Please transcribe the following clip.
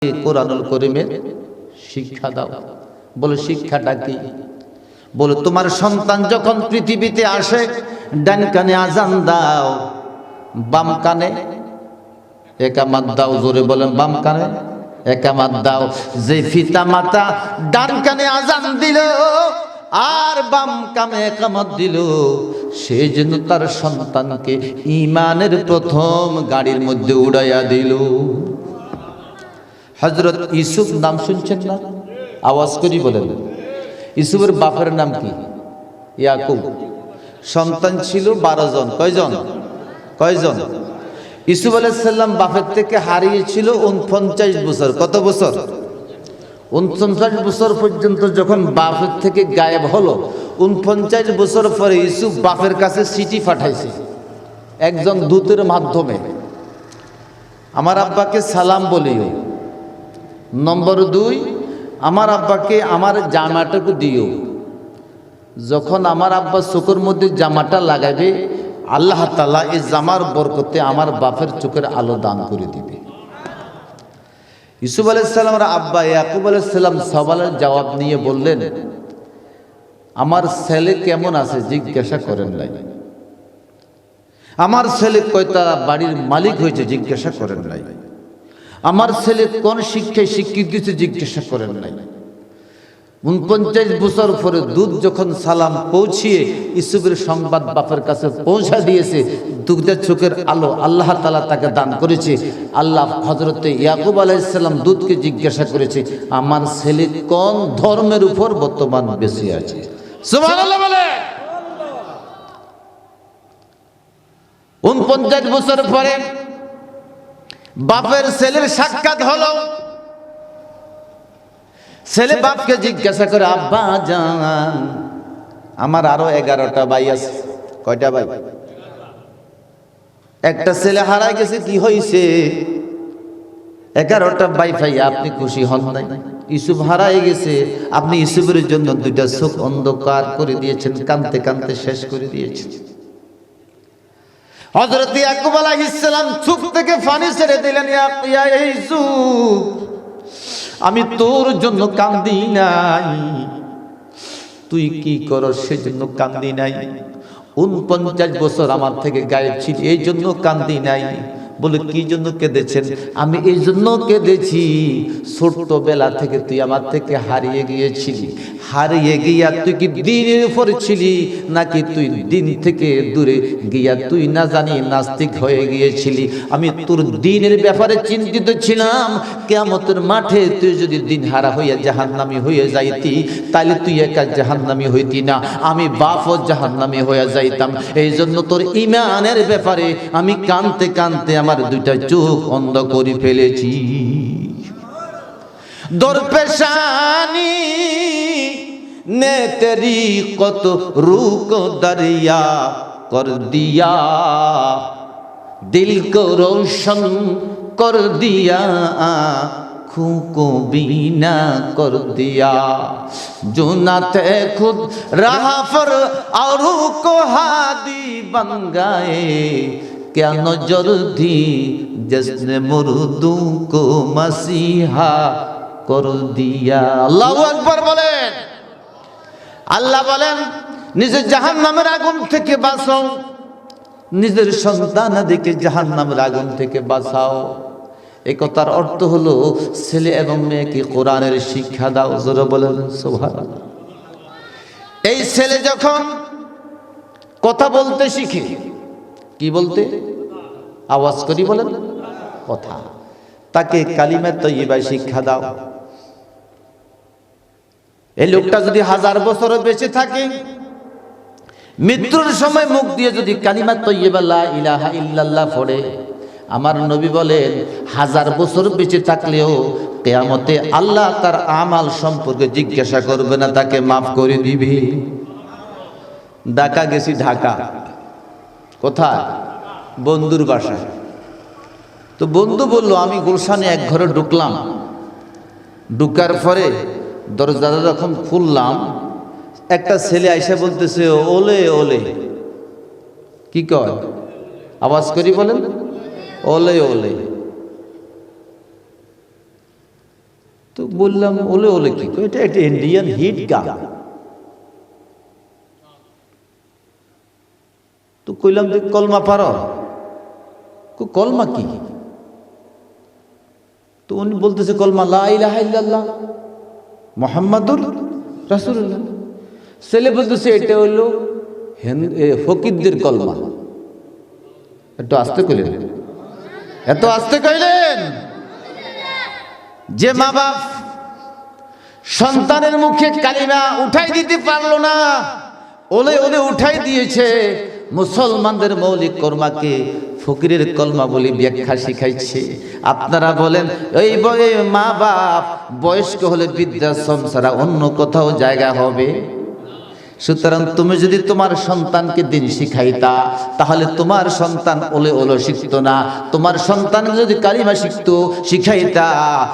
কোরআনুল কারীমের শিক্ষা দাও। বলে শিক্ষাটা কি? বলে তোমার সন্তান যখন পৃথিবীতে আসে ডান কানে আজান দাও, বাম কানে একামাত দাও। জোরে বলেন, বাম কানে একামাত দাও। যে পিতা মাতা ডান কানে আজান দিল আর বাম কানে একামাত দিল, সেই জন্য তার সন্তানকে ঈমানের প্রথম গাড়ির মধ্যে উড়াইয়া দিল। হযরত ইউসুফ নাম শুনছেন না? আওয়াজ করি বলেন। ইউসুফের বাপের নাম কি? ইয়াকুব। সন্তান ছিল 12 জন। কয়জন? ইউসুফ আলাইহিস সালাম বাপের থেকে হারিয়েছিল 49 বছর। কত বছর? 49 বছর পর্যন্ত যখন বাপের থেকে গায়েব হলো, 49 বছর পরে ইউসুফ বাপের কাছে চিঠি পাঠাইছে একজন দূতের মাধ্যমে, আমার আব্বাকে সালাম বলিও। নম্বর 2, আমার আব্বাকে আমার জামাটাকে দিও। যখন আমার আব্বা চোখের মধ্যে জামাটা লাগাবে, আল্লাহ তাআলা এই জামার বরকতে আমার বাপের চোখের আলো দান করে দিবে। ইউসুফ আলাইহিস সালামের আব্বা ইয়াকুব আলাইহিস সালাম সওয়ালের জবাব নিয়ে বললেন, আমার ছেলে কেমন আছে জিজ্ঞাসা করেন নাই। আমার ছেলে কয়টা বাড়ির মালিক হয়েছে জিজ্ঞাসা করেন নাই। আমার ছেলে কোন শিক্ষায় শিক্ষিত দিয়েছে জিজ্ঞাসা করেন নাই। 49 বছর পরে দুধ যখন সালাম পৌঁছিয়ে ইউসুফের সংবাদ বাপের কাছে পৌঁছা দিয়েছে, দুধের চোখের আলো আল্লাহ তাআলা তাকে দান করেছে। আল্লাহ হযরতে ইয়াকুব আলাইহিস সালাম দুধকে জিজ্ঞাসা করেছে, আমার ছেলে কোন ধর্মের উপর বর্তমান বেঁচে আছে? সুবহানাল্লাহ বলে। 49 বছর পরে বাপের ছেলের সাক্ষাৎ হলো। ছেলে বাপকে জিজ্ঞাসা করে, আব্বা জান, আমার আরো 11টা ভাই আছে। কয়টা ভাই? একটা ছেলে হারায় গেছে, কি হইছে? 11টা ভাই ভাই, আপনি খুশি হন নাই? ইউসুফ হারায় গেছে, আপনি ইউসুফের জন্য 2টা চোখ অন্ধকার করে দিয়েছেন, কাঁদতে কাঁদতে শেষ করে দিয়েছেন। হযরত ইয়াকুব আলাইহিস সালাম চোখ থেকে পানি ছেড়ে দিলেন, ইয়া ইউসুফ, আমি তোর জন্য কান্দি নাই, তুই কি করস সেজন্য কান্দি নাই। 49 বছর আমার থেকে গায়েব ছিল, এই জন্য কান্দি নাই। বলে কি জন্য কেঁদেছেন? আমি এই জন্য কেঁদেছি, ছোট্টবেলা থেকে তুই আমার থেকে হারিয়ে গিয়েছিলি। হারিয়ে গিয়া তুই কি দিনের উপর ছিলি, নাকি তুই দিন থেকে দূরে গিয়া তুই না জানি নাস্তিক হয়ে গিয়েছিলি? আমি তোর দিনের ব্যাপারে চিন্তিত ছিলাম। কিয়ামতের মাঠে তুই যদি দিন হারা হইয়া জাহান্নামী হয়ে যাইতি, তাইলে তুই একা জাহান্নামী হইতি না, আমি বাপও জাহান্নামী হয়ে যাইতাম। এই জন্য তোর ঈমানের ব্যাপারে আমি কাঁদতে কাঁদতে আমার 2টা চোখ অন্ধ করে ফেলেছি। দরপেশানি নে তেরি কত রুক দরিয়া কর দিয়া, দিল কো রোशन কর দিয়া, आँखों को बीना कर दिया, जो न थे खुद राह पर औरों को हादी बन गए, क्या नजर दी जिसने मुर्दों को मसीहा कर दिया। আল্লাহু আকবার বলেন। আল্লাহ বলেন, নিজের জাহান্নামের আগুন থেকে বাঁচাও, নিজের সন্তানাদিকে জাহান্নামের আগুন থেকে বাঁচাও। এই কথার অর্থ হলো ছেলে এবং মেয়েকে কোরআনের শিক্ষা দাও। জোরে বলেন সুবহানাল্লাহ। এই ছেলে যখন কথা বলতে শিখে, কি বলতে? আওয়াজ করি বলেন, কথা। তাকে কালিমা তয়্যিবা শিক্ষা দাও। এই লোকটা যদি 1000 বছর বেঁচে থাকে, মৃত্যুর সময় মুখ দিয়ে যদি কালিমা তয়্যিবা লা ইলাহা ইল্লাল্লাহ পড়ে, আমার নবী বলেন 1000 বছর বেঁচে থাকলেও কিয়ামতে আল্লাহ তার আমাল সম্পর্কে জিজ্ঞাসা করবে না, তাকে মাফ করে দিবে। ঢাকা গেছি, ঢাকা কোথায়? বন্ধুর বাসায়। তো বন্ধু বলল, আমি গুলশানে এক ঘরে ঢুকলাম, ঢুকার পরে দরজাটা যখন খুললাম, একটা ছেলে আইসা বলতেছে, ওলে ওলে। কি কয়? আওয়াজ করি বলেন, ওলে ওলে। তো বললাম ওলে ওলে কি কয়, এটা একটা ইন্ডিয়ান হিট গান। তো কইলাম যে কলমা পারো? কলমা কি? তো উনি বলতেছে কলমা লা ইলাহা ইল্লাল্লাহ মুহাম্মাদুর রাসূলুল্লাহ। ছেলে বলতেছে এটা হলো ফকিরদের কলমা। একটু আস্তে কইলেন, এত আস্তে কইলেন। যে মা বাপ সন্তানের মুখে কালিমা উঠাই দিতে পারলো না, ওলে ওলে উঠাই দিয়েছে, মুসলমানদের মৌলিক কর্মাকে ফকিরের কলমা বলে ব্যাখ্যা শিখাইছে। আপনারা বলেন এই বয়ে মা বাপ বয়স্ক হলে বৃদ্ধাশ্রম ছাড়া অন্য কোথাও জায়গা হবে? সুতরাং তুমি যদি তোমার সন্তানকে দিন শিখাইতা, তাহলে তোমার সন্তান ওলে ওলে শিখতো না। তোমার সন্তান যদি কালিমা শিখতো, শিখাইতা,